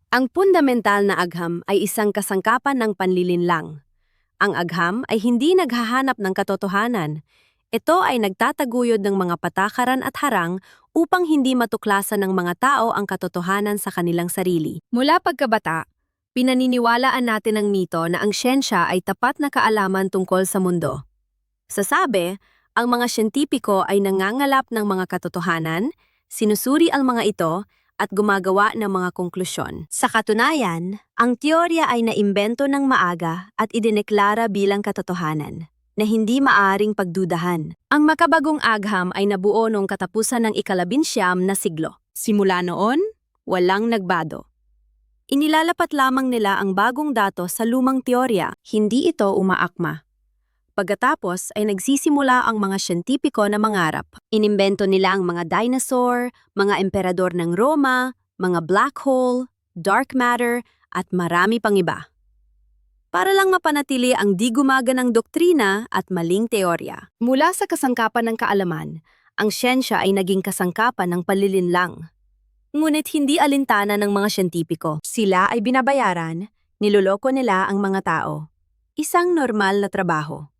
Ang fundamental na agham ay isang kasangkapan ng panlilinlang. Ang agham ay hindi naghahanap ng katotohanan. Ito ay nagtataguyod ng mga patakaran at harang upang hindi matuklasan ng mga tao ang katotohanan sa kanilang sarili. Mula pagkabata, pinaniniwalaan natin ang mito na ang siyensya ay tapat na kaalaman tungkol sa mundo. Sa sabi, ang mga siyentipiko ay nangangalap ng mga katotohanan, sinusuri ang mga ito, at gumagawa ng mga konklusyon. Sa katunayan, ang teorya ay naimbento ng maaga at idineklara bilang katotohanan, na hindi maaring pagdudahan. Ang makabagong agham ay nabuo noong katapusan ng ika-19 na siglo. Simula noon, walang nagbago. Inilalapat lamang nila ang bagong datos sa lumang teorya, hindi ito umaakma. Pagkatapos ay nagsisimula ang mga siyentipiko na mangarap. Inimbento nila ang mga dinosaur, mga emperador ng Roma, mga black hole, dark matter, at marami pang iba. Para lang mapanatili ang di gumaganang doktrina at maling teorya. Mula sa kasangkapan ng kaalaman, ang siyensya ay naging kasangkapan ng panlilinlang. Ngunit hindi alintana ng mga siyentipiko. Sila ay binabayaran, niloloko nila ang mga tao. Isang normal na trabaho.